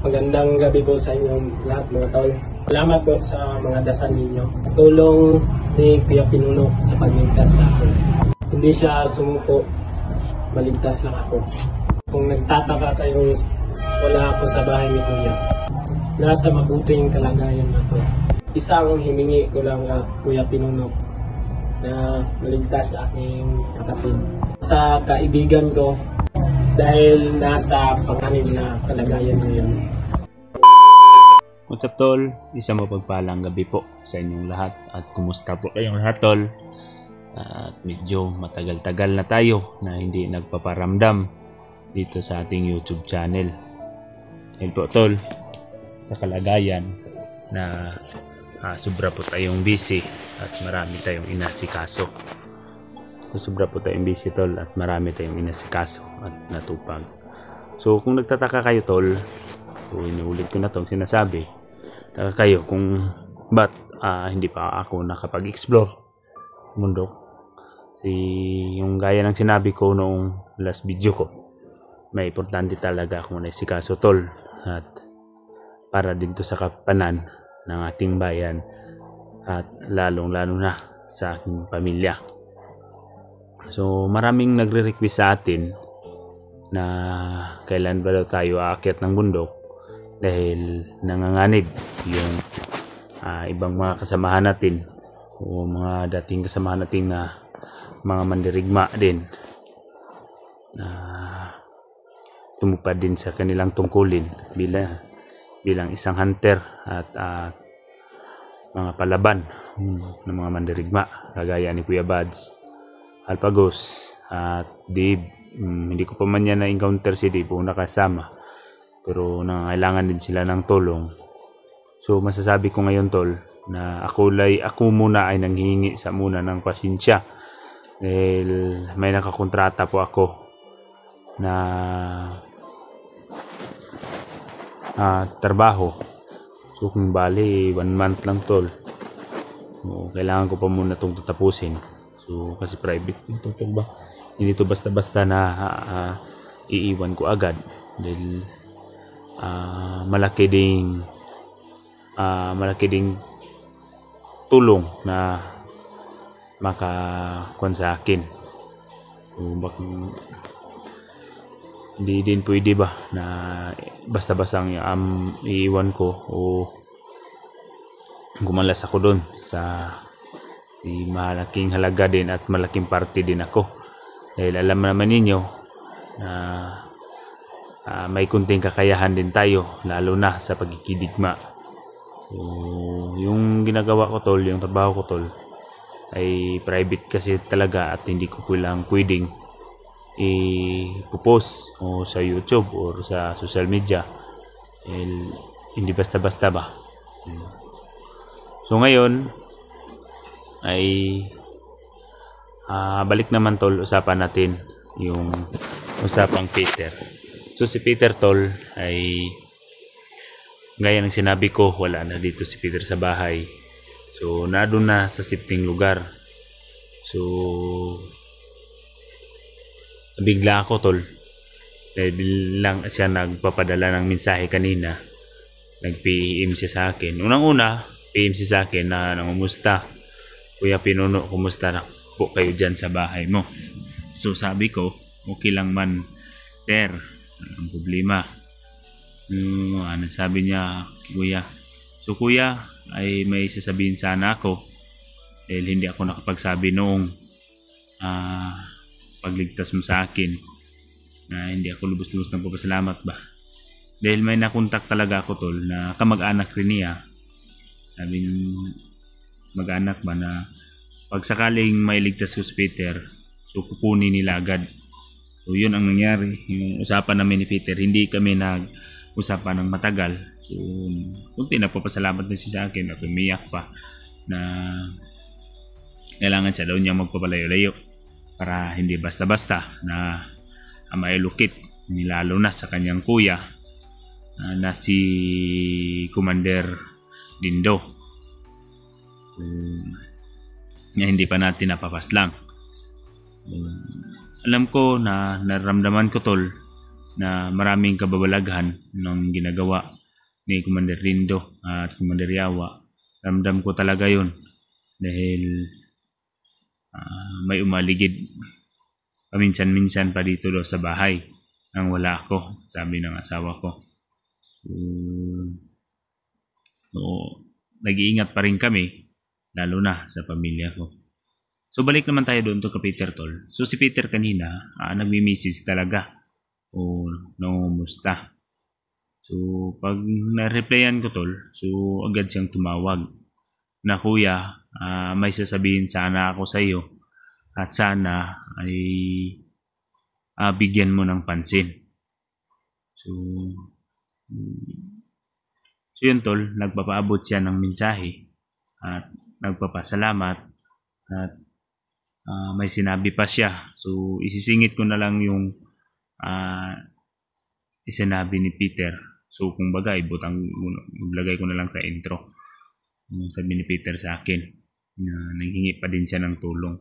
Magandang gabi po sa inyong lahat mga tol. Salamat po sa mga dasal ninyo. Tulong ni Kuya Pinuno sa pagligtas sa akin. Hindi siya sumuko, maligtas lang ako. Kung nagtataka kayong wala ako sa bahay ni Kuya, nasa mabuting kalagayan ako. Isang hiningi ko lang Kuya Pinuno na maligtas sa aking kapatid. Sa kaibigan ko, dahil nasa panganib na kalagayan ngayon. What's up tol? Isang mapagpalang gabi po sa inyong lahat. At kumusta po kayong lahat tol? At medyo matagal-tagal na tayo na hindi nagpaparamdam dito sa ating YouTube channel. Dahil po tol, sa kalagayan na sobra po tayong busy at marami tayong inasikaso. Sobra po tayong busy tol at marami tayong inasikaso at natupag. So kung nagtataka kayo tol, so inuulit ko na itong sinasabi, taka kayo kung ba't hindi pa ako nakapag-explore mundo. Yung gaya ng sinabi ko noong last video ko, may importante talaga akong naisikaso tol, at para din to sa kapanan ng ating bayan at lalong-lalo na sa aking pamilya. So maraming nagre-request sa atin na kailan ba daw tayo aakyat ng bundok dahil nanganganib yung ibang mga kasamahan natin o mga dating kasamahan natin na mga mandirigma din na tumupad din sa kanilang tungkulin bilang isang hunter at mga palaban ng mga mandirigma kagaya ni Kuya Bads, Alpagos at Dave. Hindi ko pa man yan na-encounter si Dave kung nakasama, pero nangangailangan din sila ng tulong. So masasabi ko ngayon tol na ako muna ay nanghihingi sa muna ng pasensya dahil may nakakontrata po ako na trabaho. So kung bali 1 month lang tol, so, kailangan ko pa muna itong tatapusin. So kasi private ito ba? Hindi to basta-basta na iiwan ko agad dahil malaki ding tulong na makakuan sa akin. So, hindi din pwede ba na basta-bastang iiwan ko o gumalas ako doon sa malaking halaga din at malaking parte din ako dahil alam naman ninyo na may kunting kakayahan din tayo lalo na sa pagkikidigma. So, yung ginagawa ko tol, yung trabaho ko tol ay private kasi talaga at hindi ko lang pwedeng i-post o sa YouTube or sa social media dahil hindi basta-basta ba. So ngayon ay balik naman tol, usapan natin yung usapang Peter. So si Peter tol ay gaya ng sinabi ko, wala na dito si Peter sa bahay. So nadoon na sa sifting lugar. So bigla ako tol dahil lang siya nagpapadala ng mensahe kanina. Nag-PM siya sa akin. Unang-una PM siya sa akin na nangumusta, Kuya Pinuno, kumusta na po kayo dyan sa bahay mo? So sabi ko, okay lang man Ter, ang problema. Ano sabi niya, Kuya? So Kuya, ay may sasabihin sana ako dahil hindi ako nakapagsabi noong pagligtas mo sa akin na hindi ako lubos-lubos ng papasalamat ba. Dahil may nakontak talaga ako tol na kamag-anak rin niya. Sabi ng mag-anak ba na pag sakaling may ligtas ko si Peter, so kukunin nila agad. So yun ang nangyari. Yung usapan namin ni Peter, hindi kami nag-usapan ng matagal. So kunti nagpapasalamat na siya sa akin at umiyak pa na kailangan siya daw niya magpapalayo-layo para hindi basta-basta na mailukit, nilalo na sa kanyang kuya na si Commander Dindo. Na hindi pa natin napapaslang. Alam ko na nararamdaman ko tol na maraming kababalaghan ng ginagawa ni Commander Lindo at Commander Yawa. Ramdam ko talaga yun dahil may umaligid paminsan-minsan pa dito daw sa bahay nang wala ako, sabi ng asawa ko. So, nag-iingat pa rin kami, lalo na sa pamilya ko. So balik naman tayo doon to kay Peter tol. So si Peter kanina, nagmi-message talaga o nangumusta. So pag na-replyan ko tol, so agad siyang tumawag na kuya, may sasabihin sana ako sa iyo at sana ay bigyan mo ng pansin. So yun tol, nagpapaabot siya ng mensahe at nagpapasalamat at may sinabi pa siya. So isisingit ko na lang yung isinabi ni Peter. So kung baga, ilagay ko na lang sa intro yung sabi ni Peter sa akin na naghingi pa din siya ng tulong.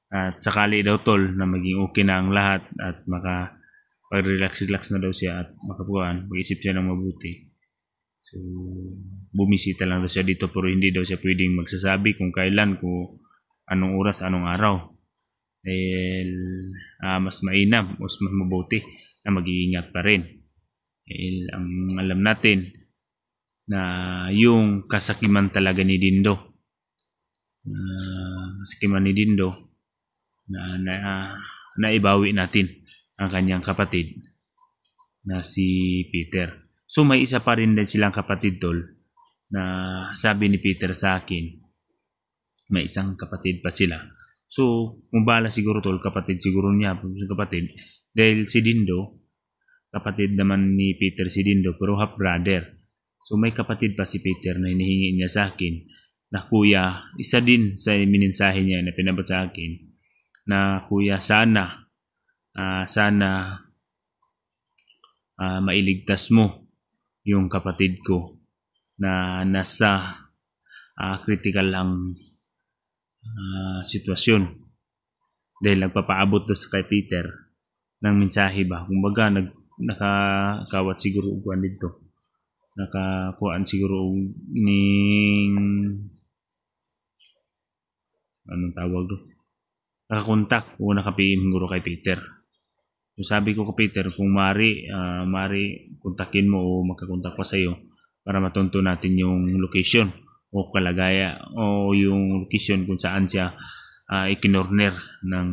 At sakali daw tol na maging okay na ang lahat at makapag-relax na daw siya at mag-isip siya ng mabuti. So bumisita lang daw siya dito pero hindi daw siya pwedeng magsasabi kung kailan, kung anong oras, anong araw. Dahil mas mainam, mas mabuti na mag-iingat pa rin. Dahil ang alam natin na yung kasakiman talaga ni Dindo, na naibawi natin ang kanyang kapatid na si Peter. So may isa pa rin din silang kapatid tol na sabi ni Peter sa akin, may isang kapatid pa sila. So kung bala siguro tol, kapatid siguro niya, kapatid, dahil si Dindo, kapatid naman ni Peter si Dindo pero half brother. So may kapatid pa si Peter na hinihingi niya sa akin na kuya, isa din sa minensahe niya na pinabot sa akin na kuya sana mailigtas mo yung kapatid ko na nasa critical ang sitwasyon dahil nagpapaabot doon sa kay Peter ng mensahe ba. Kumbaga nakakawat siguro upuan dito. Nakakuhaan siguro ning anong tawag doon? Nakakontak o naka-PM siguro kay Peter. So sabi ko kay Peter, kung mari kontakin mo o makakontak pa sa iyo para matunto natin yung location o kalagaya o yung location kung saan siya ikinorner ng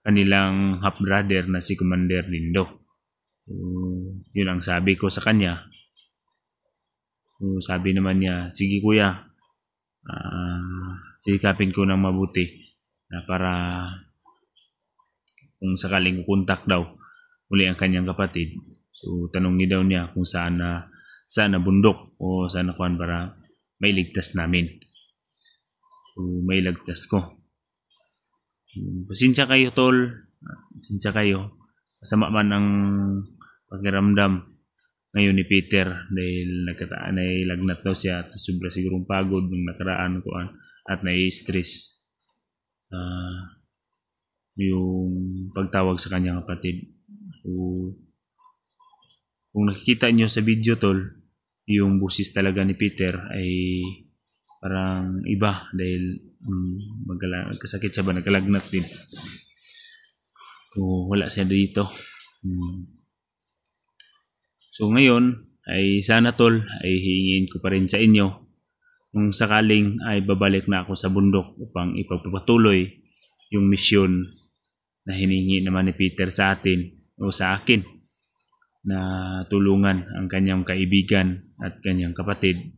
kanilang half brother na si Commander Lindo. So, yun ang sabi ko sa kanya. So, sabi naman niya, sige kuya, sikapin ko ng mabuti na para kung sakaling kukontak daw uli ang kanyang kapatid. So tanongin daw niya kung saan na bundok o saan na kuan para mailigtas namin. So mailigtas ko. Pasensya kayo tol, pasensya kayo. Masama man ang pakiramdam ngayon ni Peter dahil nailagnat daw siya at sobra sigurong pagod ng nakaraan kuan at nai-stress. Yung pagtawag sa kanyang kapatid. So, kung nakikita nyo sa video tol, yung busis talaga ni Peter ay parang iba dahil nagkasakit siya ba, nagkalagnat din. So, wala siya dito. So ngayon ay sana tol ay hihingin ko pa rin sa inyo kung sakaling ay babalik na ako sa bundok upang ipagpapatuloy yung misyon na hiningi naman ni Peter sa atin o sa akin na tulungan ang kanyang kaibigan at kanyang kapatid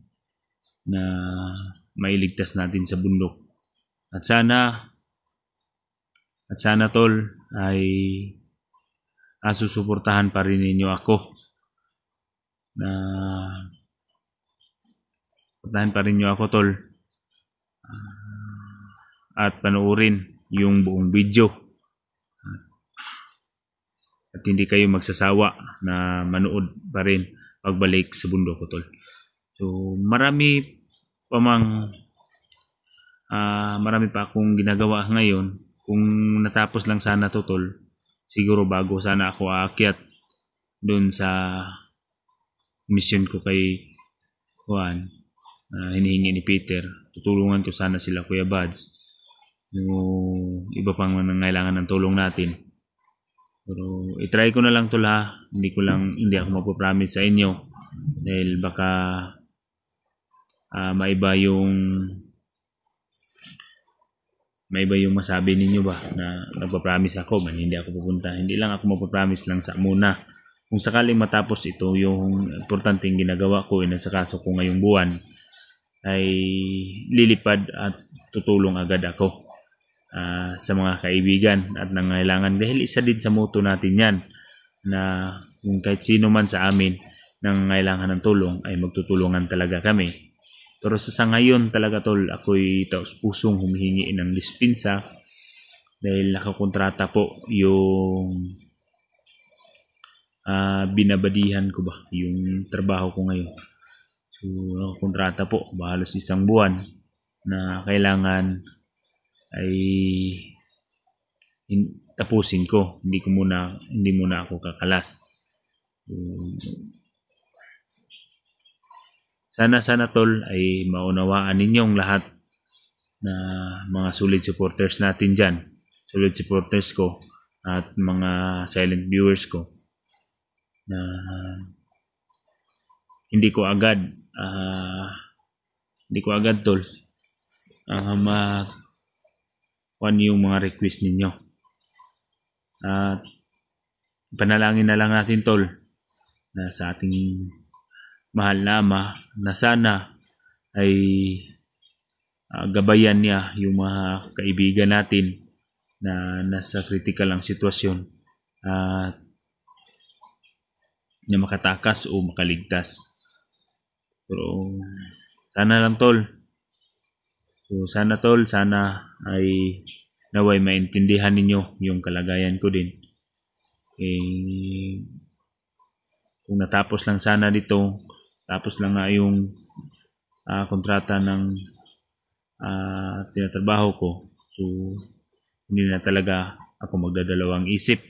na mailigtas natin sa bundok. At sana tol ay susuportahan pa rin ninyo ako na suportahan pa rin niyo ako tol at panoorin yung buong video at hindi kayo magsasawa na manood pa rin pagbalik sa bundok ko tol. So marami pa akong ginagawa ngayon. Kung natapos lang sana to tol, siguro bago sana ako aakyat doon sa mission ko kay Juan, hinihingi ni Peter. Tutulungan ko sana sila Kuya Buds, yung iba pang nangailangan ng tulong natin. Pero itry ko na lang tol ha. Hindi ako mapopromise sa inyo dahil baka maiba yung masabi ninyo ba na nagpa-promise ako man hindi ako pupunta. Hindi lang ako mapopromise lang sa muna. Kung sakaling matapos ito, yung importanteng ginagawa ko, inasakaso ko ngayong buwan, ay lilipad at tutulong agad ako sa mga kaibigan at nangailangan. Dahil isa din sa motto natin yan, na kung kahit sino man sa amin nangailangan ng tulong, ay magtutulungan talaga kami. Pero sa ngayon talaga tol, ako'y taos pusong humihingi ng dispensa dahil nakakontrata po yung binabadihan ko ba yung trabaho ko ngayon. So nakakontrata po halos isang buwan na kailangan ay tapusin ko. Hindi muna ako kakalas. Sana tol ay maunawaan ninyong lahat na mga solid supporters natin dyan. Solid supporters ko at mga silent viewers ko na hindi ko agad tol yung mga request ninyo. At panalangin na lang natin tol na sa ating mahal na Ama na sana ay gabayan niya yung mga kaibigan natin na nasa critical ang sitwasyon at na makatakas o makaligtas. Pero sana lang tol. So sana ay naway maintindihan ninyo yung kalagayan ko din. Kung natapos lang sana dito, tapos lang nga yung kontrata ng tinatrabaho ko. So hindi na talaga ako magdadalawang isip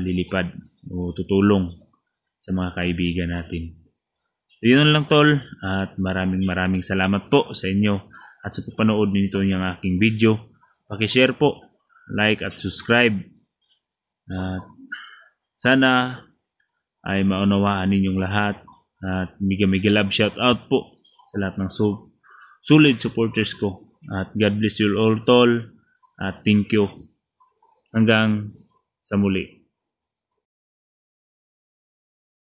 lilipad o tutulong sa mga kaibigan natin. So, yun lang tol at maraming salamat po sa inyo at sa panood nito ng aking video. Paki-share po, like at subscribe. At sana ay maunawaan ninyong lahat at mega love shout out po sa lahat ng solid supporters ko. At God bless you all tol at thank you. Hanggang sa muli.